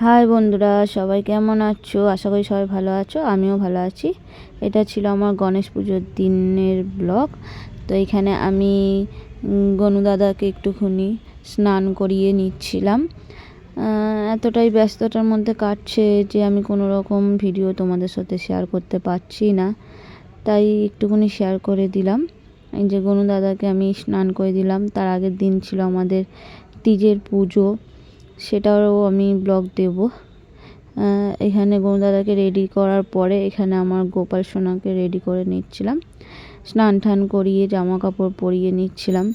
High বন্ধুরা, সবাই কেমন আছো? আশা করি সবাই ভালো আছো, আমিও ভালো আছি। এটা ছিল আমার গণেশ পুজোর দিনের ব্লগ। তো এখানে আমি গনু দাদাকে একটুখানি স্নান করিয়ে নিচ্ছিলাম। এতটাই ব্যস্ততার মধ্যে কাটছে যে আমি কোনো রকম ভিডিও তোমাদের সাথে শেয়ার করতে পারছি না, তাই একটুখানি শেয়ার করে দিলাম। এই যে গনু দাদাকে আমি স্নান করে দিলাম। তার আগের দিন ছিল আমাদের তিজের পুজো, সেটাও আমি ব্লগ দেব। এখানে গনু দাদাকে রেডি করার পরে এখানে আমার গোপাল সোনাকে রেডি করে নিচ্ছিলাম, স্নান টান করিয়ে জামা কাপড় পরিয়ে নিচ্ছিলাম।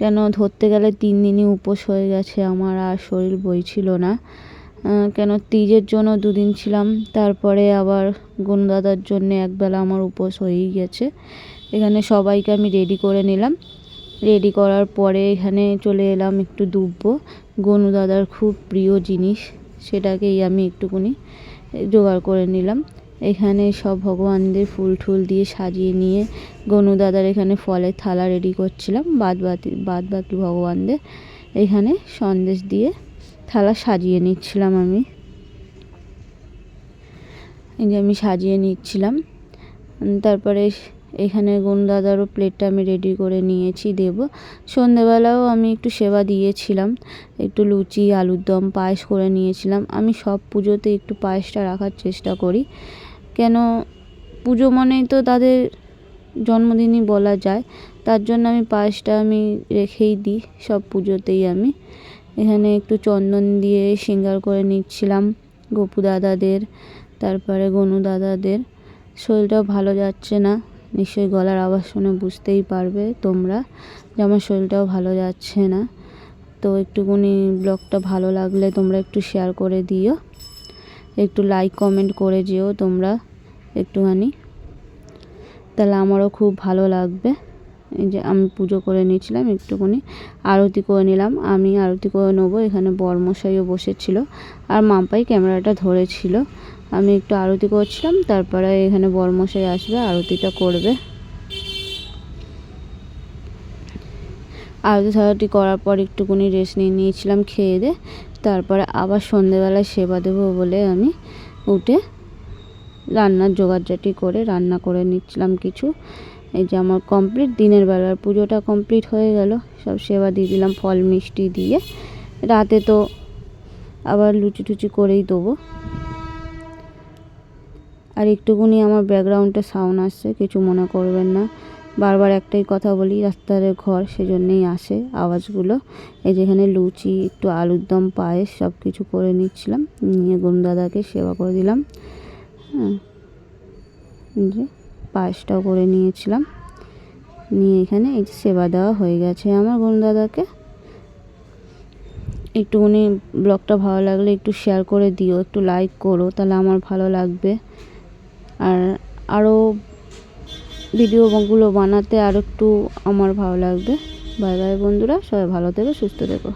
কেন ধরতে গেলে 3 দিনই উপোস হয়ে গেছে আমার, আর শরীর বইছিল না। কেন তিজের জন্য 2 দিন ছিলাম, তারপরে আবার গনু দাদার জন্য একবেলা আমার উপোস হয়েই গেছে। এখানে সবাইকে আমি রেডি করে নিলাম। রেডি করার পরে এখানে চলে এলাম একটু দুব্বো, গনু দাদার খুব প্রিয় জিনিস, সেটাকেই আমি একটুখানি জোগাড় করে নিলাম। এখানে সব ভগবানদের ফুল ঠুল দিয়ে সাজিয়ে নিয়ে গনু দাদার এখানে ফলের থালা রেডি করছিলাম। বাদ বাকি ভগবানদের এখানে সন্দেশ দিয়ে থালা সাজিয়ে নিচ্ছিলাম আমি। এই যে আমি সাজিয়ে নিচ্ছিলাম। তারপরে এখানে গনু দাদারও প্লেটটা আমি রেডি করে নিয়েছি দেব। সন্ধেবেলাও আমি একটু সেবা দিয়েছিলাম, একটু লুচি, আলুর দম, পায়েস করে নিয়েছিলাম। আমি সব পুজোতে একটু পায়েসটা রাখার চেষ্টা করি, কেন পুজো মানেই তো তাদের জন্মদিনই বলা যায়, তার জন্য আমি পায়েসটা আমি রেখেই দিই সব পুজোতেই। আমি এখানে একটু চন্দন দিয়ে শৃঙ্গার করে নিচ্ছিলাম গপু দাদাদের, তারপরে গনু দাদাদের। শরীরটাও ভালো যাচ্ছে না, নিশ্চয়ই গলার আওয়াজ শুনে বুঝতেই পারবে তোমরা যে আমার শরীরটাও ভালো যাচ্ছে না। তো একটুখানি ব্লগটা ভালো লাগলে তোমরা একটু শেয়ার করে দিও, একটু লাইক কমেন্ট করে যেও তোমরা একটুখানি, তাহলে আমারও খুব ভালো লাগবে। এই যে আমি পুজো করে নিয়েছিলাম, একটুখানি আরতি করে নিলাম। আমি আরতি করে নেবো, এখানে বরমশাইও বসেছিল আর মাম্পাই ক্যামেরাটা ধরেছিল। আমি একটু আরতি করছিলাম, তারপরে এখানে বরমশাই আসবে, আরতিটা করবে। আরতি করার পর একটুখানি রেস্ট নিয়ে নিয়েছিলাম খেয়ে দিয়ে। তারপরে আবার সন্ধেবেলায় সেবা দেবো বলে আমি উঠে রান্নার জোগাড়জাটি করে রান্না করে নিচ্ছিলাম কিছু। এই যে আমার কমপ্লিট দিনের বেলার পুজোটা কমপ্লিট হয়ে গেল, সব সেবা দিয়ে দিলাম ফল মিষ্টি দিয়ে। রাতে তো আবার লুচি টুচি করেই দেবো। আর একটুখানি আমার ব্যাকগ্রাউন্ডে সাউন্ড আসছে, কিছু মনে করবেন না, বারবার একটাই কথা বলি, রাস্তার ঘর, সেজন্যই আসে আওয়াজগুলো। এই যেখানে লুচি, একটু আলুর দম, পায়েস সব কিছু করে নিচ্ছিলাম, নিয়ে গনু দাদাকে সেবা করে দিলাম। হ্যাঁ, যে পায়েসটাও করে নিয়েছিলাম, নিয়ে এখানে এই যে সেবা দেওয়া হয়ে গেছে আমার গনু দাদাকে। একটুখানি ব্লগটা ভালো লাগলে একটু শেয়ার করে দিও, একটু লাইক করো, তাহলে আমার ভালো লাগবে। আর আরও ভিডিওগুলো বানাতে আর একটু আমার ভালো লাগবে। বাই বাই বন্ধুরা, সবাই ভালো থেকো, সুস্থ থেকো।